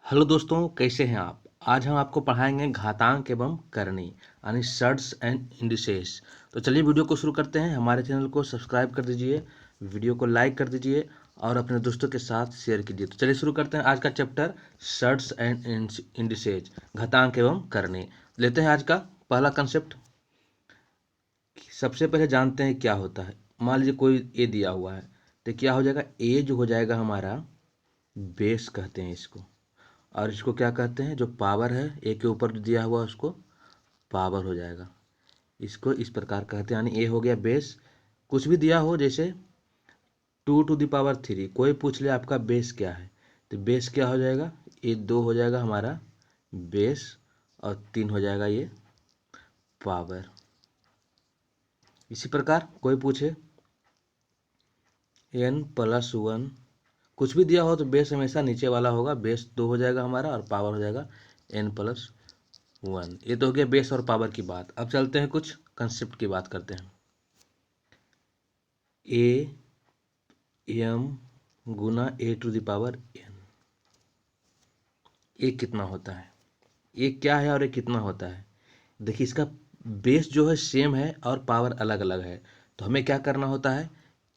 Hello दोस्तों, कैसे हैं आप। आज हम आपको पढ़ाएंगे घातांक एवं करनी यानी सर्ट्स एंड इंडिसेस। तो चलिए वीडियो को शुरू करते हैं। हमारे चैनल को सब्सक्राइब कर दीजिए, वीडियो को लाइक कर दीजिए और अपने दोस्तों के साथ शेयर कीजिए। तो चलिए शुरू करते हैं आज का चैप्टर सर्ट्स एंड इंडिसेज, घातांक एवं करनी। लेते हैं आज का पहला कंसेप्ट। सबसे पहले जानते हैं क्या होता है। मान लीजिए कोई ए दिया हुआ है तो क्या हो जाएगा, ए जो हो जाएगा हमारा बेस कहते हैं इसको, और इसको क्या कहते हैं, जो पावर है ए के ऊपर जो दिया हुआ उसको पावर हो जाएगा। इसको इस प्रकार कहते हैं, यानी ए हो गया बेस। कुछ भी दिया हो, जैसे 2⁻3, कोई पूछ ले आपका बेस क्या है, तो बेस क्या हो जाएगा, ये 2 हो जाएगा हमारा बेस और 3 हो जाएगा ये पावर। इसी प्रकार कोई पूछे n+1, कुछ भी दिया हो तो बेस हमेशा नीचे वाला होगा, बेस 2 हो जाएगा हमारा और पावर हो जाएगा n+1। ये तो हो गया बेस और पावर की बात। अब चलते हैं कुछ कंसेप्ट की बात करते हैं। am गुना a⁴n, ये कितना होता है, ये क्या है और ये कितना होता है। देखिए इसका बेस जो है सेम है और पावर अलग अलग है, तो हमें क्या करना होता है,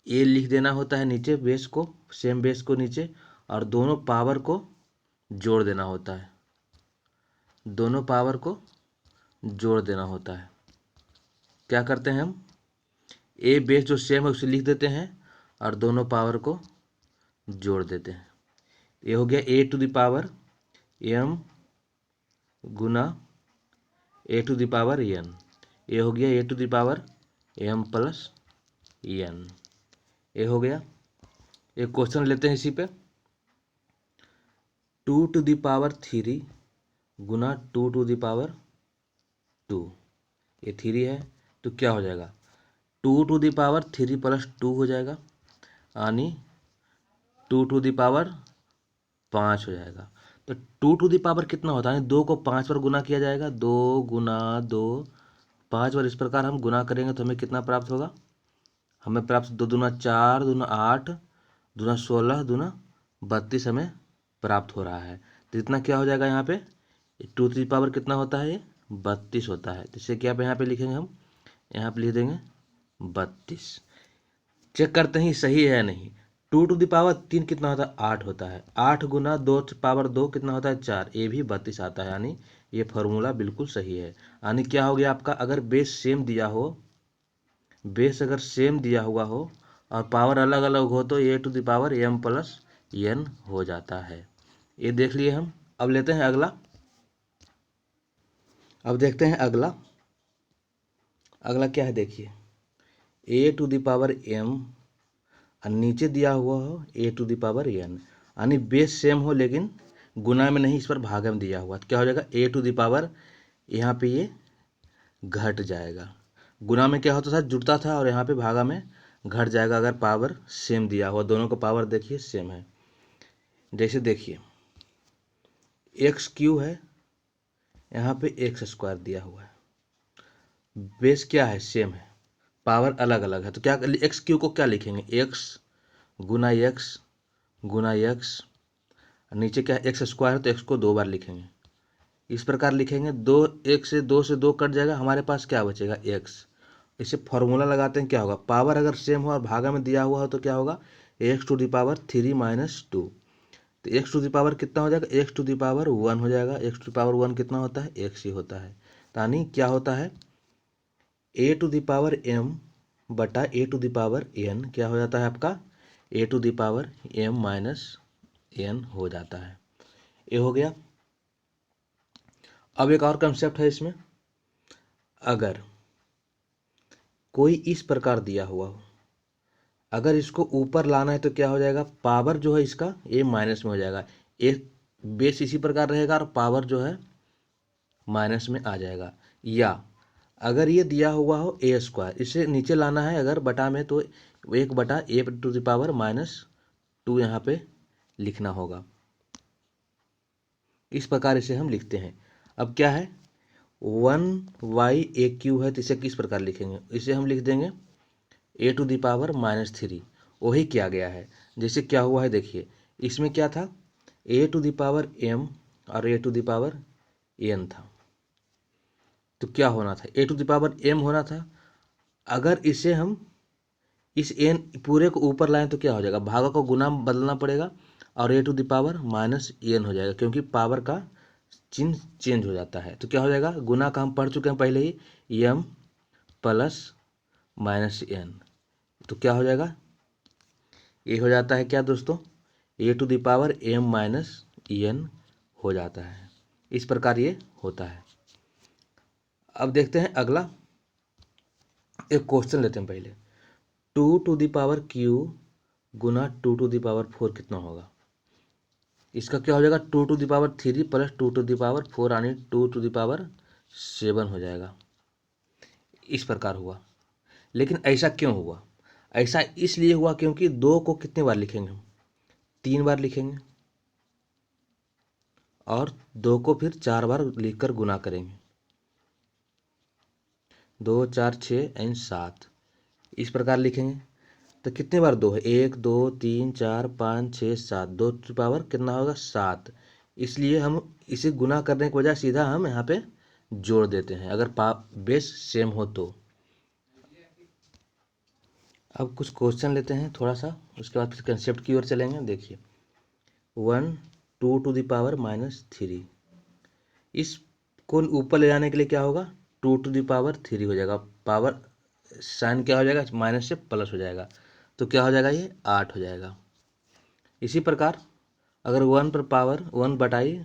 ए लिख देना होता है नीचे बेस को, सेम बेस को नीचे, और दोनों पावर को जोड़ देना होता है, दोनों पावर को जोड़ देना होता है। क्या करते हैं हम, ए बेस जो सेम है उसे लिख देते हैं और दोनों पावर को जोड़ देते हैं। ये हो गया a⁴m गुना a⁴n, ये हो गया a⁴m+n, ये हो गया। एक क्वेश्चन लेते हैं इसी पे, 2⁻³ गुना 2⁻², ये 3 है तो क्या हो जाएगा, 2⁻³ + 2 हो जाएगा, यानी 2⁻5 हो जाएगा। तो 2 कितना होता है, 2 को 5 पर गुना किया जाएगा, 2 गुना 2 5 बार, इस प्रकार हम गुना करेंगे तो हमें कितना प्राप्त होगा, हमें प्राप्त 2 दूना 4, दूना 8, दूना 16, दूना 32 हमें प्राप्त हो रहा है। तो इतना क्या हो जाएगा, यहाँ पे 2 कितना होता है, ये 32 होता है। तो इसे क्या पे यहाँ पे लिखेंगे हम, यहाँ पे लिख देंगे 32। चेक करते हैं सही है या नहीं। 2⁻3 कितना होता है, 8 होता है। 8 गुना 2⁻2 कितना होता है, 4, ये भी 32 आता है, यानी ये फॉर्मूला बिल्कुल सही है। यानी क्या हो गया आपका, अगर बेस सेम दिया हो, बेस अगर सेम दिया हुआ हो और पावर अलग अलग हो तो a⁴m+n हो जाता है। ये देख लिए हम। अब लेते हैं अगला, अब देखते हैं अगला। अगला क्या है, देखिए a⁴m और नीचे दिया हुआ हो a⁴n, यानी बेस सेम हो लेकिन गुना में नहीं, इस पर भागा में दिया हुआ, तो क्या हो जाएगा, a⁴, यहाँ पे ये घट जाएगा। गुना में क्या होता था, जुड़ता था, और यहाँ पे भागा में घट जाएगा अगर पावर सेम दिया हुआ। दोनों का पावर देखिए सेम है। जैसे देखिए x³ है, यहाँ पे x² दिया हुआ है, बेस क्या है, सेम है, पावर अलग अलग है, तो क्या x³ को क्या लिखेंगे, x गुना x गुना x, नीचे क्या है x² है तो x को 2 बार लिखेंगे, इस प्रकार लिखेंगे। 2 से 2 कट जाएगा, हमारे पास क्या बचेगा, x। इसे फॉर्मूला लगाते हैं, क्या होगा, पावर अगर सेम हो और भागा में दिया हुआ हो तो क्या होगा, x⁴ - 2। तो x⁴ कितना हो जाएगा, x⁴ 1 हो जाएगा। x⁴ कितना होता है, x ही होता है। यानी क्या होता है, a⁴m बटा a⁴n क्या हो जाता है आपका, a⁴m-n हो जाता है। ये हो गया। अब एक और कंसेप्ट है इसमें, अगर कोई इस प्रकार दिया हुआ हो, अगर इसको ऊपर लाना है तो क्या हो जाएगा, पावर जो है इसका ये माइनस में हो जाएगा, एक बेस इसी प्रकार रहेगा और पावर जो है माइनस में आ जाएगा। या अगर ये दिया हुआ हो a², इसे नीचे लाना है अगर बटा में, तो 1/a⁻² यहाँ पे लिखना होगा। इस प्रकार इसे हम लिखते हैं। अब क्या है, 1/a³ है तो इसे किस प्रकार लिखेंगे, इसे हम लिख देंगे a⁻³ -3। वही किया गया है, जैसे क्या हुआ है देखिए, इसमें क्या था, ए टू द पावर m और A to the power n था, तो क्या होना था, ए टू द पावर m होना था। अगर इसे हम इस n पूरे को ऊपर लाएं तो क्या हो जाएगा, भागा को गुना में बदलना पड़ेगा और A to the power minus n हो जाएगा, क्योंकि पावर का चिन्ह चेंज हो जाता है। तो क्या हो जाएगा, गुना का हम पढ़ चुके हैं पहले ही, m प्लस माइनस n, तो क्या हो जाएगा, ये हो जाता है क्या दोस्तों, A to the power m minus n हो जाता है। इस प्रकार ये होता है। अब देखते हैं अगला एक क्वेश्चन लेते हैं पहले, 2 टू द पावर q गुना 2 टू द पावर 4 कितना होगा। इसका क्या हो जाएगा, 2 to the power 3 plus 2 to the power 4 यानी 2 टू द पावर 7 हो जाएगा। इस प्रकार हुआ, लेकिन ऐसा क्यों हुआ, ऐसा इसलिए हुआ क्योंकि 2 को कितने बार लिखेंगे हम, 3 बार लिखेंगे और 2 को फिर 4 बार लिखकर गुना करेंगे, 2 4 6 एंड 7 इस प्रकार लिखेंगे। तो कितने बार 2 है, 1 2 3 4 5 6 7, 2 की पावर कितना होगा 7। इसलिए हम इसे गुना करने के बजाय सीधा हम यहाँ पे जोड़ देते हैं, अगर बेस सेम हो तो। अब कुछ क्वेश्चन लेते हैं थोड़ा सा, उसके बाद फिर कंसेप्ट की ओर चलेंगे। देखिए 1 2 टू द पावर माइनस 3, इसको ऊपर ले जाने के लिए क्या होगा, 2 टू द पावर 3 हो जाएगा, पावर साइन क्या हो जाएगा, माइनस से प्लस हो जाएगा, तो क्या हो जाएगा, ये 8 हो जाएगा। इसी प्रकार अगर 1 पर पावर 1 बटाई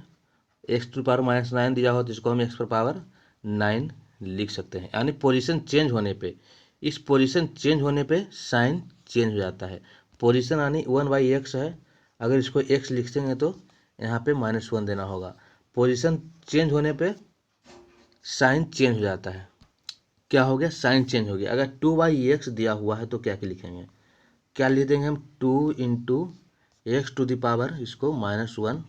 एक्स टू पावर माइनस 9 दिया हो तो इसको हम एक्स पर पावर 9 लिख सकते हैं, यानी पोजीशन चेंज होने पे, इस पोजीशन चेंज होने पे साइन चेंज हो जाता है। पोजीशन यानी 1/x है, अगर इसको x लिख देंगे तो यहाँ पे -1 देना होगा। पोजीशन चेंज होने पे साइन चेंज हो जाता है, क्या हो गया, साइन चेंज हो गया। अगर 2/x दिया हुआ है तो क्या लिखेंगे, क्या लिख देंगे हम, 2 into x to the power इसको -1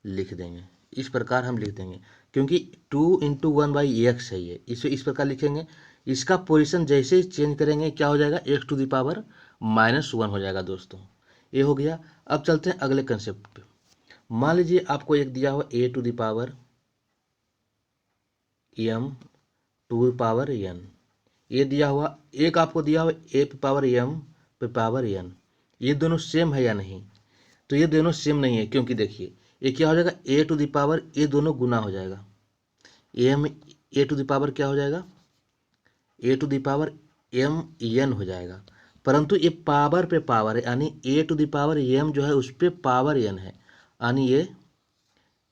लिख देंगे। इस प्रकार हम लिख देंगे, क्योंकि 2 इंटू 1/x है ये, इस प्रकार लिखेंगे। इसका पोजीशन जैसे ही चेंज करेंगे क्या हो जाएगा, एक्स टू द पावर -1 हो जाएगा दोस्तों। ये हो गया। अब चलते हैं अगले कंसेप्ट पे। मान लीजिए आपको एक दिया हुआ A to the power m to the power n, ये दिया हुआ, एक आपको दिया हुआ ए पे पावर m पे पावर n, ये दोनों सेम है या नहीं, तो ये दोनों सेम नहीं है, क्योंकि देखिए ये क्या हो जाएगा, ए टू द पावर, ये दोनों गुना हो जाएगा, M A to the power क्या हो जाएगा, A to the power m n हो जाएगा, परंतु ये पावर पे पावर है, यानी ए टू द पावर m जो है उस पर पावर n है, यानी ये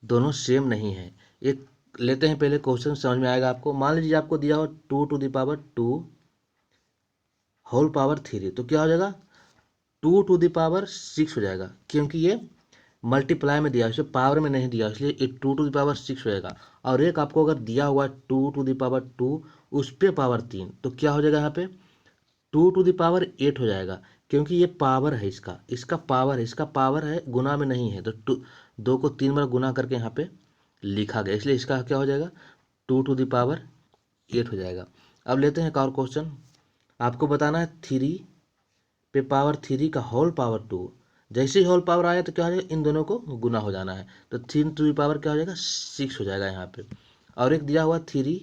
दोनों सेम नहीं है। एक लेते हैं पहले क्वेश्चन, समझ में आएगा आपको। मान लीजिए आपको दिया हो 2 to the power 2 whole power 3, तो क्या हो जाएगा, 2 टू द पावर 6 हो जाएगा, क्योंकि ये मल्टीप्लाई में दिया, इसे पावर में नहीं दिया, इसलिए ये 2 टू द पावर 6 हो जाएगा। और एक आपको अगर दिया हुआ 2 टू द पावर 2 उस पे पावर 3, तो क्या हो जाएगा यहाँ पे 2 टू द पावर 8 हो जाएगा, क्योंकि ये पावर है, इसका पावर है, इसका पावर है, गुना में नहीं है, तो 2 को 3 बार गुना करके यहाँ पे लिखा गया, इसलिए इसका क्या हो जाएगा 2 टू द पावर 8 हो जाएगा। अब लेते हैं एक और क्वेश्चन, आपको बताना है 3 पे पावर 3 का होल पावर 2, जैसे ही होल पावर आया तो क्या हो जाएगा, इन दोनों को गुना हो जाना है, तो 3 टू द पावर क्या हो जाएगा 6 हो जाएगा यहाँ पे। और एक दिया हुआ 3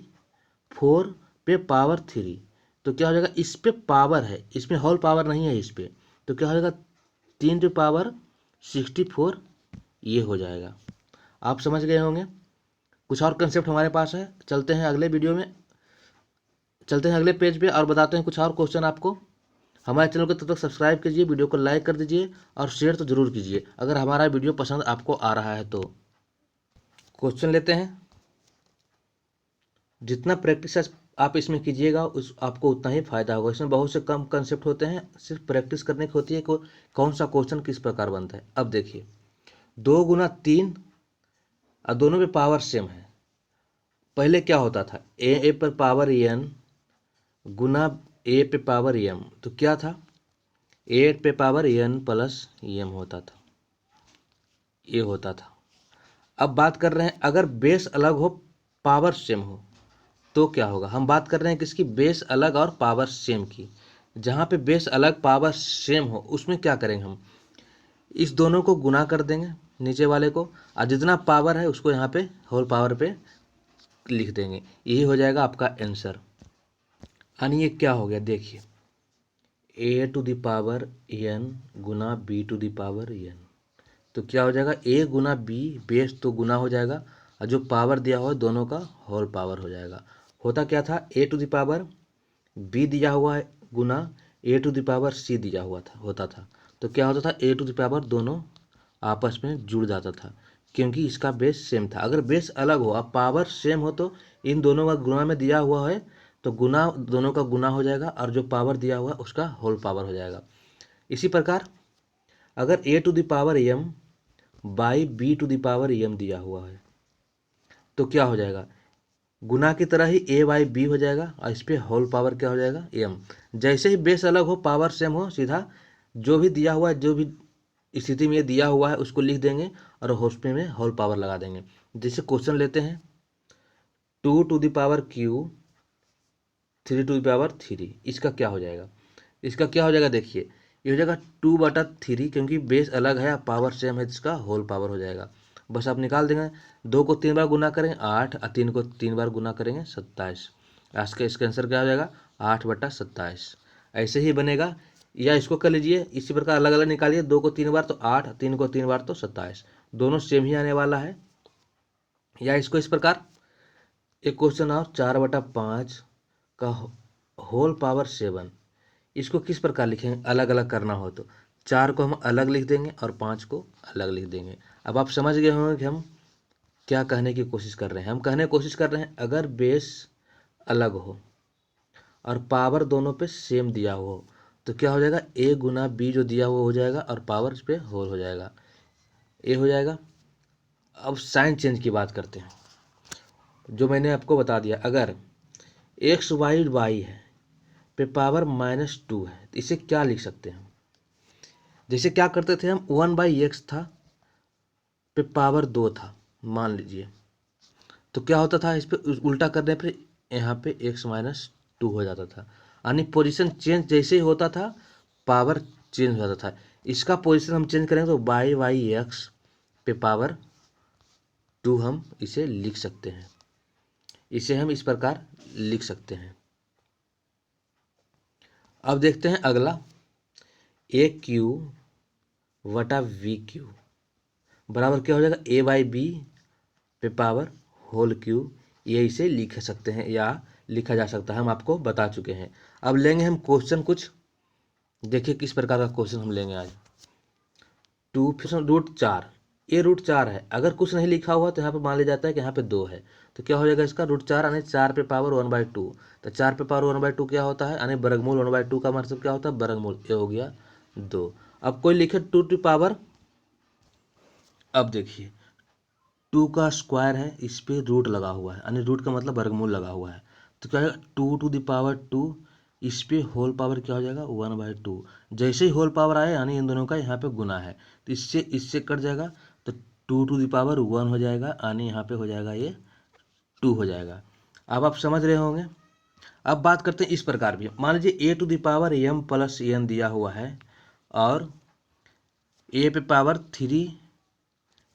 4 पे पावर 3, तो क्या हो जाएगा, इस पे पावर है, इसमें होल पावर नहीं है इस पे, तो क्या हो जाएगा 3 टू पावर 64 ये हो जाएगा। आप समझ गए होंगे। कुछ और कंसेप्ट हमारे पास है, चलते हैं अगले वीडियो में, चलते हैं अगले पेज पे और बताते हैं कुछ और क्वेश्चन आपको। हमारे चैनल को तब तक सब्सक्राइब कीजिए, वीडियो को लाइक कर दीजिए और शेयर तो जरूर कीजिए अगर हमारा वीडियो पसंद आपको आ रहा है तो। क्वेश्चन लेते हैं, जितना प्रैक्टिस आप इसमें कीजिएगा उस आपको उतना ही फायदा होगा। इसमें बहुत से कम कंसेप्ट होते हैं, सिर्फ प्रैक्टिस करने की होती है कि कौन सा क्वेश्चन किस प्रकार बनता है। अब देखिए 2 गुना 3 और दोनों पे पावर सेम है। पहले क्या होता था, ए पर पावर n गुना ए पे पावर m, तो क्या था, 8 पे पावर n प्लस m होता था, ये होता था। अब बात कर रहे हैं अगर बेस अलग हो पावर सेम हो तो क्या होगा। हम बात कर रहे हैं किसकी, बेस अलग और पावर सेम की। जहाँ पे बेस अलग पावर सेम हो उसमें क्या करेंगे, हम इस दोनों को गुना कर देंगे, नीचे वाले को, और जितना पावर है उसको यहाँ पे होल पावर पे लिख देंगे। यही हो जाएगा आपका आंसर। यानी ये क्या हो गया, देखिए A to the power N गुना B to the power N. तो क्या हो जाएगा, ए गुना बी, बेस तो गुना हो जाएगा और जो पावर दिया हुआ है दोनों का होल पावर हो जाएगा। होता क्या था, ए टू द पावर बी दिया हुआ है गुना ए टू द पावर सी दिया हुआ था होता था। तो क्या होता था, ए टू द पावर दोनों आपस में जुड़ जाता था क्योंकि इसका बेस सेम था। अगर बेस अलग हो अब पावर सेम हो तो इन दोनों का गुना में दिया हुआ है तो गुना दोनों का गुना हो जाएगा और जो पावर दिया हुआ है उसका होल पावर हो जाएगा। इसी प्रकार अगर A to the power M by B to the power M दिया हुआ है तो क्या हो जाएगा, गुना की तरह ही ए बाई बी हो जाएगा और इस पर होल पावर क्या हो जाएगा, एम। जैसे ही बेस अलग हो पावर सेम हो सीधा जो भी दिया हुआ है, जो भी स्थिति में ये दिया हुआ है उसको लिख देंगे और होस्पे में होल पावर लगा देंगे। जैसे क्वेश्चन लेते हैं 2 to the power q 3 to the power 3, इसका क्या हो जाएगा, इसका क्या हो जाएगा, देखिए ये हो जाएगा 2/3 क्योंकि बेस अलग है पावर सेम है, इसका होल पावर हो जाएगा। बस आप निकाल देंगे, 2 को 3 बार गुना करेंगे 8 और 3 को 3 बार गुना करेंगे 27। आज का इसका आंसर क्या हो जाएगा, 8/27। ऐसे ही बनेगा, या इसको कर लीजिए इसी प्रकार अलग अलग निकालिए, 2 को 3 बार तो 8, 3 को 3 बार तो 27, दोनों सेम ही आने वाला है। या इसको इस प्रकार एक क्वेश्चन और 4/5 का होल पावर 7, इसको किस प्रकार लिखेंगे, अलग अलग करना हो तो 4 को हम अलग लिख देंगे और 5 को अलग लिख देंगे। अब आप समझ गए होंगे कि हम क्या कहने की कोशिश कर रहे हैं। हम कहने की कोशिश कर रहे हैं अगर बेस अलग हो और पावर दोनों पे सेम दिया हुआ हो तो क्या हो जाएगा, ए गुना बी जो दिया हुआ हो जाएगा और पावर पे होल हो जाएगा, ए हो जाएगा। अब साइन चेंज की बात करते हैं, जो मैंने आपको बता दिया अगर एक्स वाई वाई है पे पावर -2 है तो इसे क्या लिख सकते हैं, जैसे क्या करते थे हम 1/x था पे पावर 2 था मान लीजिए, तो क्या होता था इस पे उल्टा करने पे यहाँ पे x-2 हो जाता था। यानी पोजीशन चेंज जैसे ही होता था पावर चेंज हो जाता था। इसका पोजीशन हम चेंज करेंगे तो y/x पे पावर 2 हम इसे लिख सकते हैं। इसे हम इस प्रकार लिख सकते हैं। अब देखते हैं अगला, AQ/VQ बराबर क्या हो जाएगा, A/B पे पावर होल क्यू। ये इसे लिख सकते हैं या लिखा जा सकता है, हम आपको बता चुके हैं। अब लेंगे हम क्वेश्चन कुछ, देखिए किस प्रकार का क्वेश्चन हम लेंगे आज। 2 फिर √4, ये √4 है, अगर कुछ नहीं लिखा हुआ तो यहाँ पे मान लिया जाता है कि यहाँ पे 2 है तो क्या हो जाएगा इसका √4 यानी 4 पे पावर 1/2। तो 4 पे पावर 1/2 क्या होता है, यानी वर्गमूल 1/2 का मतलब क्या होता है, वर्गमूल, ये हो गया 2। अब कोई लिखे 2 टू पावर, अब देखिए 2 का स्क्वायर है, इस पे रूट लगा हुआ है यानी रूट का मतलब वर्गमूल लगा हुआ है, तो क्या है 2 टू द पावर 2, इस पे होल पावर क्या हो जाएगा 1/2। जैसे ही होल पावर आए यानी इन दोनों का यहाँ पे गुना है तो इससे इससे कट जाएगा तो 2 टू द पावर 1 हो जाएगा यानी यहाँ पे हो जाएगा ये 2 हो जाएगा। अब आप समझ रहे होंगे। अब बात करते हैं इस प्रकार भी, मान लीजिए a to the power m plus n दिया हुआ है और a पे पावर 3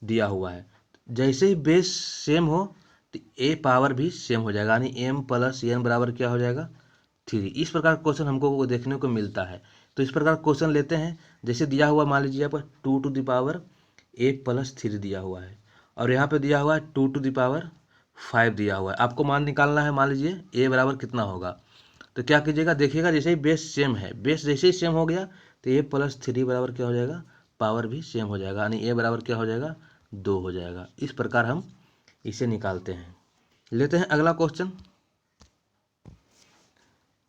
दिया हुआ है, जैसे ही बेस सेम हो तो ए पावर भी सेम हो जाएगा यानी m प्लस n बराबर क्या हो जाएगा 3। इस प्रकार क्वेश्चन हमको देखने को मिलता है। तो इस प्रकार क्वेश्चन लेते हैं, जैसे दिया हुआ मान लीजिए यहाँ पर 2 to the power a plus 3 दिया हुआ है और यहाँ पे दिया हुआ है 2 टू द पावर 5 दिया हुआ है। आपको मान निकालना है, मान लीजिए a बराबर कितना होगा, तो क्या कीजिएगा, देखिएगा जैसे ही बेस सेम है, बेस जैसे ही सेम हो गया तो a प्लस 3 बराबर क्या हो जाएगा, पावर भी सेम हो जाएगा यानी a बराबर क्या हो जाएगा 2 हो जाएगा। इस प्रकार हम इसे निकालते हैं। लेते हैं अगला क्वेश्चन,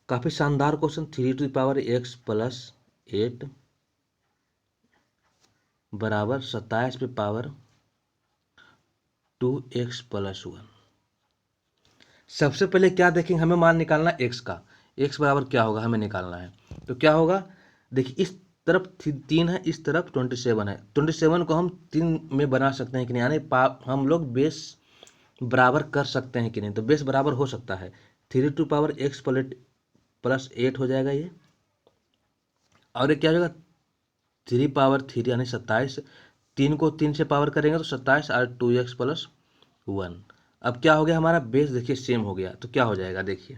काफ़ी शानदार question, 3 to the power x plus 8 बराबर 27 पे पावर 2x प्लस 1। सबसे पहले क्या देखेंगे, हमें मान निकालना है x का, x बराबर क्या होगा हमें निकालना है। तो क्या होगा, देखिए इस तरफ 3 है, इस तरफ 27 है, 27 को हम 3 में बना सकते हैं कि नहीं, यानी हम लोग बेस बराबर कर सकते हैं कि नहीं, तो बेस बराबर हो सकता है। 3 टू पावर x प्लस 8 हो जाएगा ये, और ये क्या हो जाएगा 3 पावर 3 यानी 27 3 को 3 से पावर करेंगे तो 27 और 2x प्लस 1। अब क्या हो गया हमारा बेस, देखिए सेम हो गया। तो क्या हो जाएगा देखिए,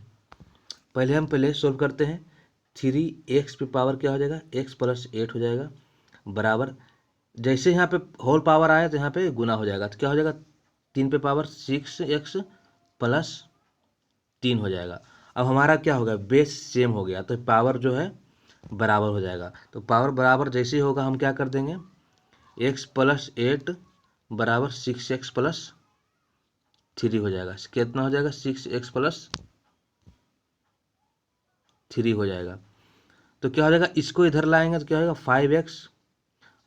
पहले सोल्व करते हैं। 3x पे पावर क्या हो जाएगा, x प्लस 8 हो जाएगा, बराबर जैसे यहाँ पे होल पावर आया तो यहाँ पे गुना हो जाएगा। तो क्या हो जाएगा, 3 पे पावर 6x प्लस 3 हो जाएगा। अब हमारा क्या हो गया, बेस सेम हो गया तो पावर जो है बराबर हो जाएगा। तो पावर बराबर जैसे ही होगा हम क्या कर देंगे, x प्लस 8 बराबर 6x प्लस 3 हो जाएगा। कितना हो जाएगा, 6x प्लस 3 हो जाएगा। तो क्या हो जाएगा, इसको इधर लाएंगे तो क्या होगा 5x,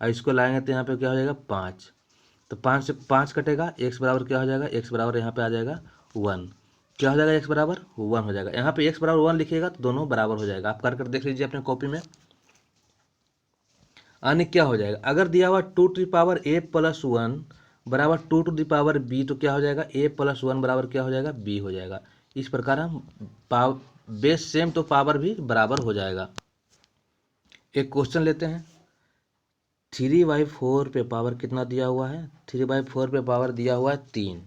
और इसको लाएंगे तो यहाँ पे क्या हो जाएगा 5। तो 5 से 5 कटेगा, x बराबर क्या हो जाएगा, x बराबर यहाँ पे आ जाएगा 1। क्या हो जाएगा, x बराबर 1 हो जाएगा। यहाँ पे x बराबर 1 लिखिएगा तो दोनों बराबर हो जाएगा। आप कर देख लीजिए अपने कॉपी में। यानी क्या हो जाएगा, अगर दिया हुआ 2 to the power a plus 1 बराबर 2 टू द पावर b, तो क्या हो जाएगा a प्लस 1 बराबर क्या हो जाएगा, b हो जाएगा। इस प्रकार हम बेस सेम तो पावर भी बराबर हो जाएगा। एक क्वेश्चन लेते हैं। 3/4 पे पावर कितना दिया हुआ है, 3/4 पे पावर दिया हुआ है 3।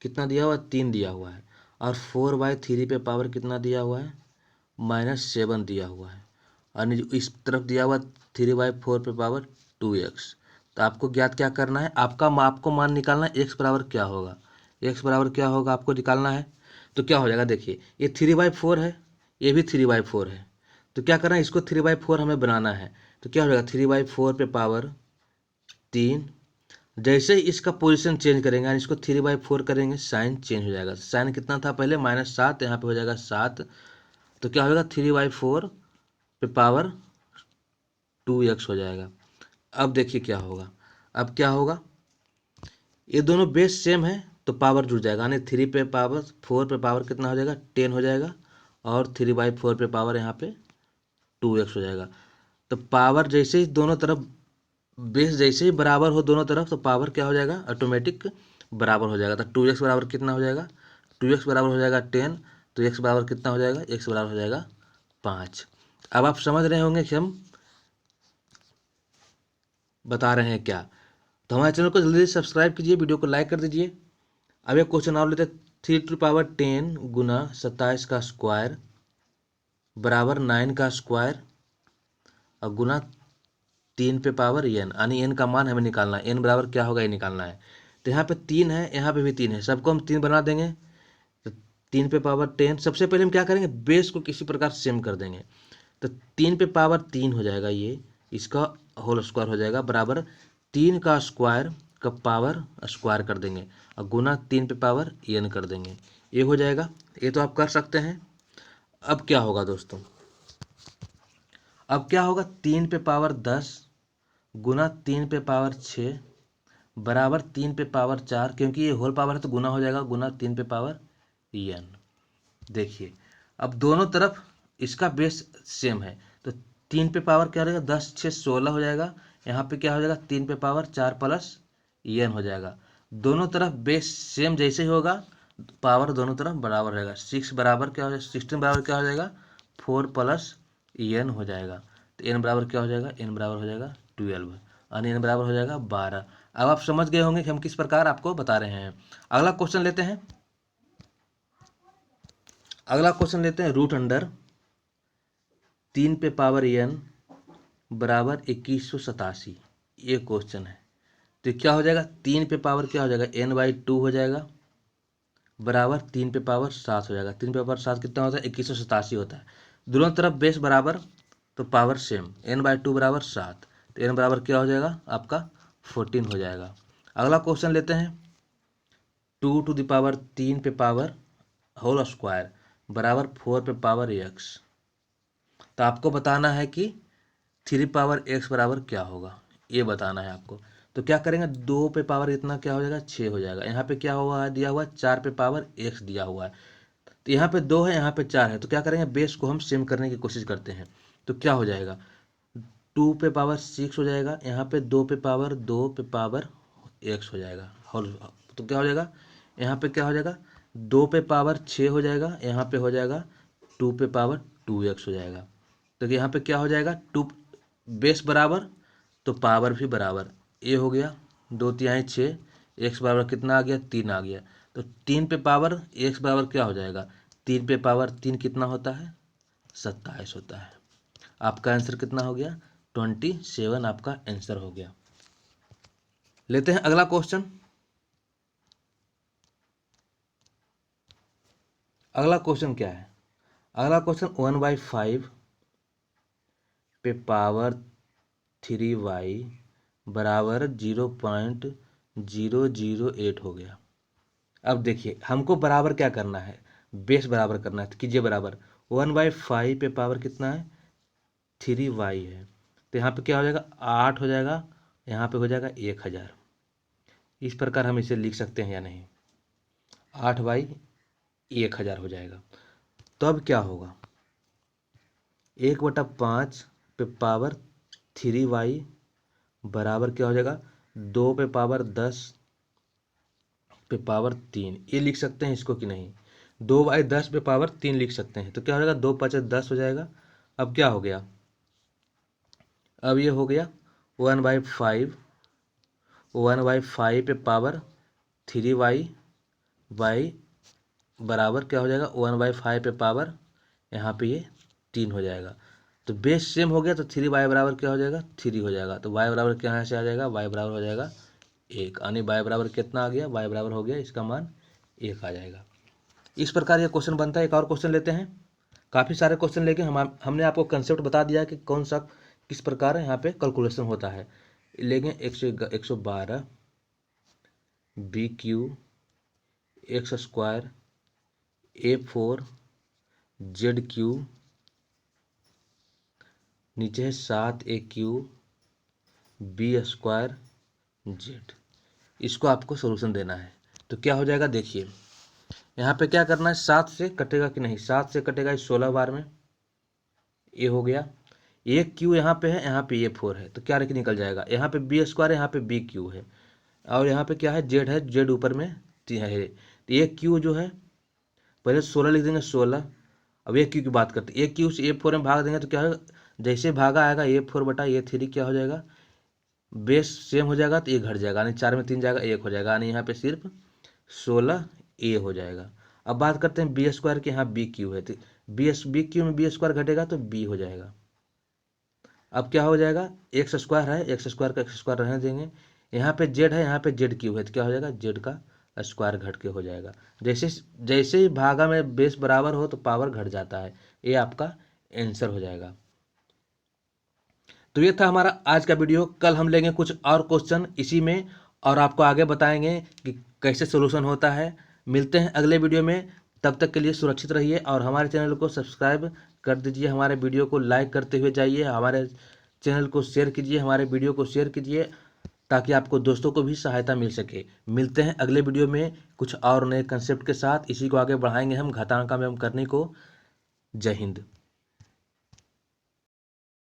कितना दिया हुआ है, 3 दिया हुआ है। और 4/3 पे पावर कितना दिया हुआ है, -7 दिया हुआ है। और इस तरफ दिया हुआ 3/4 पे पावर 2x। तो आपको ज्ञात क्या करना है, आपको मान निकालना है x बराबर क्या होगा, x बराबर क्या होगा आपको निकालना है। तो क्या हो जाएगा देखिए, ये 3/4 है, ये भी 3/4 है। तो क्या करना है, इसको 3/4 हमें बनाना है। तो क्या हो जाएगा, 3/4 पे पावर 3। जैसे ही इसका पोजीशन चेंज करेंगे, यानी इसको 3/4 करेंगे, साइन चेंज हो जाएगा। साइन कितना था पहले, -7, यहाँ पे हो जाएगा 7। तो क्या होगा, 3/4 पे पावर 2x हो जाएगा। अब देखिए क्या होगा, अब क्या होगा, ये दोनों बेस सेम है तो पावर जुड़ जाएगा। यानी 3 पे पावर 4 पे पावर कितना हो जाएगा, 10 हो जाएगा। और 3/4 पे पावर यहाँ पे 2x हो जाएगा। तो पावर जैसे ही दोनों तरफ, बेस जैसे ही बराबर हो दोनों तरफ, तो पावर क्या हो जाएगा, ऑटोमेटिक बराबर हो जाएगा। तो 2x बराबर कितना हो जाएगा, 2x बराबर हो जाएगा 10। तो x बराबर कितना हो जाएगा, x बराबर हो जाएगा 5। अब आप समझ रहे होंगे कि हम बता रहे हैं क्या। तो हमारे चैनल को जल्दी से सब्सक्राइब कीजिए, वीडियो को लाइक कर दीजिए। अब एक क्वेश्चन और लेते हैं। 3 टू द पावर 10 गुना 27 का स्क्वायर बराबर 9 का स्क्वायर और गुना 3 पे पावर n, यानी n का मान हमें निकालना है। n बराबर क्या होगा ये निकालना है। तो यहाँ पे 3 है, यहाँ पे भी 3 है, सबको हम 3 बना देंगे। तो 3 पे पावर 10, सबसे पहले हम क्या करेंगे, बेस को किसी प्रकार सेम कर देंगे। तो 3 पे पावर 3 हो जाएगा, ये इसका होल स्क्वायर हो जाएगा, बराबर 3 का स्क्वायर का पावर स्क्वायर कर देंगे और गुना 3 पे पावर n कर देंगे। ये हो जाएगा, ये तो आप कर सकते हैं। अब क्या होगा दोस्तों, अब क्या होगा, 3 पे पावर 10 गुना 3 पे पावर 6 बराबर 3 पे पावर 4, क्योंकि ये होल पावर है तो गुना हो जाएगा, गुना 3 पे पावर n। देखिए अब दोनों तरफ इसका बेस सेम है तो 3 पे पावर क्या हो जाएगा, 10 6 16 हो जाएगा। यहाँ पे क्या हो जाएगा, 3 पे पावर 4 प्लस n हो जाएगा। दोनों तरफ बेस सेम जैसे ही होगा, पावर दोनों तरफ बराबर रहेगा। 6 बराबर क्या हो जाएगा, 16 बराबर क्या हो जाएगा, 4 प्लस n हो जाएगा। तो n बराबर क्या हो जाएगा, n बराबर हो जाएगा 12 और n बराबर हो जाएगा 12। अब आप समझ गए होंगे कि हम किस प्रकार आपको बता रहे हैं। अगला क्वेश्चन लेते हैं। अगला क्वेश्चन लेते हैं, रूट अंडर 3 पे पावर n बराबर 2187। ये क्वेश्चन है। तो क्या हो जाएगा, 3 पे पावर क्या हो जाएगा, n/2 हो जाएगा, बराबर 3 पे पावर 7 हो जाएगा। 3 पे पावर 7 कितना होता है, 2187 होता है। दोनों तरफ बेस बराबर तो पावर सेम, n/2 बराबर 7। तो n बराबर क्या हो जाएगा आपका 14 हो जाएगा। अगला क्वेश्चन लेते हैं। 2 टू द पावर 3 पे पावर होल स्क्वायर बराबर 4 पे पावर x। तो आपको बताना है कि 3 पावर x बराबर क्या होगा, ये बताना है आपको। तो क्या करेंगे, 2 पे पावर इतना क्या हो जाएगा, 6 हो जाएगा। यहाँ पे क्या हुआ है, दिया हुआ है 4 पे पावर x दिया हुआ है। तो यहाँ पे 2 है, यहाँ पे 4 है। तो क्या करेंगे, बेस को हम सेम करने की कोशिश करते हैं। तो क्या हो जाएगा, 2 पे पावर 6 हो जाएगा, यहाँ पे 2 पे पावर x हो जाएगा होल। तो क्या हो जाएगा, यहाँ पे क्या हो जाएगा, 2 पे पावर 6 हो जाएगा, यहाँ पे हो जाएगा 2 पे पावर 2x हो जाएगा। तो यहाँ पे क्या हो जाएगा, 2 बेस बराबर तो पावर भी बराबर, ए हो गया, 2×3 6, एक्स बराबर कितना आ गया, 3 आ गया। तो 3 पे पावर एक्स बराबर क्या हो जाएगा, 3 पे पावर 3 कितना होता है, 27 होता है। आपका आंसर कितना हो गया, 27 आपका आंसर हो गया। लेते हैं अगला क्वेश्चन। अगला क्वेश्चन क्या है, अगला क्वेश्चन 1/5 पे पावर 3y बराबर 0.008 हो गया। अब देखिए हमको बराबर क्या करना है, बेस बराबर करना है। तो कीजिए बराबर 1/5 पे पावर कितना है, 3y है। तो यहाँ पे क्या हो जाएगा, 8 हो जाएगा, यहाँ पे हो जाएगा 1000। इस प्रकार हम इसे लिख सकते हैं या नहीं, 8/1000 हो जाएगा। तो अब क्या होगा, 1/5 पे पावर 3y बराबर क्या हो जाएगा, 2 पे पावर 10 पे पावर 3। ये लिख सकते हैं इसको कि नहीं, 2/10 पे पावर 3 लिख सकते हैं। तो क्या हो जाएगा, 2×5 10 हो जाएगा। अब क्या हो गया, अब ये हो गया 1/5 पे पावर 3y बाई बराबर क्या हो जाएगा, 1/5 पे पावर यहाँ पे ये 3 हो जाएगा। तो बेस सेम हो गया, तो 3y बराबर क्या हो जाएगा, 3 हो जाएगा। तो y बराबर क्या यहाँ से आ जाएगा, y बराबर हो जाएगा 1, यानी y बराबर कितना आ गया, y बराबर हो गया इसका मान 1 आ जाएगा। इस प्रकार ये क्वेश्चन बनता है। एक और क्वेश्चन लेते हैं। काफ़ी सारे क्वेश्चन लेके हमने आपको कंसेप्ट बता दिया कि कौन सा किस प्रकार यहाँ पे कैलकुलेशन होता है। लेंगे 112 BQ x² A4 ZQ नीचे है 7AQ B² Z। इसको आपको सोल्यूशन देना है। तो क्या हो जाएगा, देखिए यहाँ पे क्या करना है, 7 से कटेगा कि नहीं, 7 से कटेगा इस 16 बार में, ये हो गया। एक क्यू यहाँ पे है, यहाँ पे ये 4 है, तो क्या लेके निकल जाएगा, यहाँ पे B² है, यहाँ पे BQ है, और यहाँ पे क्या है, Z है, Z ऊपर में है। तो एक क्यू जो है, पहले 16 लिख देंगे 16। अब एक क्यू की बात करते हैं, एक क्यू से A4 में भाग देंगे तो क्या होगा, जैसे भागा आएगा A4/A3 क्या हो जाएगा, बेस सेम हो जाएगा, तो ये घट जाएगा, यानी 4 में 3 जाएगा, 1 हो जाएगा, यानी यहाँ पे सिर्फ 16A हो जाएगा। अब बात करते हैं B² की, यहाँ BQ है, तो BQ में B² घटेगा तो B हो जाएगा। अब क्या हो जाएगा, x² है, x² का x² रहने देंगे। यहाँ पे Z है, यहाँ पे ZQ है, तो क्या हो जाएगा, Z का स्क्वायर घट के हो जाएगा। जैसे जैसे ही भागा में बेस बराबर हो तो पावर घट जाता है। ये आपका आंसर हो जाएगा। तो ये था हमारा आज का वीडियो। कल हम लेंगे कुछ और क्वेश्चन इसी में और आपको आगे बताएंगे कि कैसे सोल्यूशन होता है। मिलते हैं अगले वीडियो में, तब तक के लिए सुरक्षित रहिए और हमारे चैनल को सब्सक्राइब कर दीजिए, हमारे वीडियो को लाइक करते हुए जाइए, हमारे चैनल को शेयर कीजिए, हमारे वीडियो को शेयर कीजिए, ताकि आपको दोस्तों को भी सहायता मिल सके। मिलते हैं अगले वीडियो में कुछ और नए कंसेप्ट के साथ। इसी को आगे बढ़ाएंगे हम घातांक में हम करने को। जय हिंद।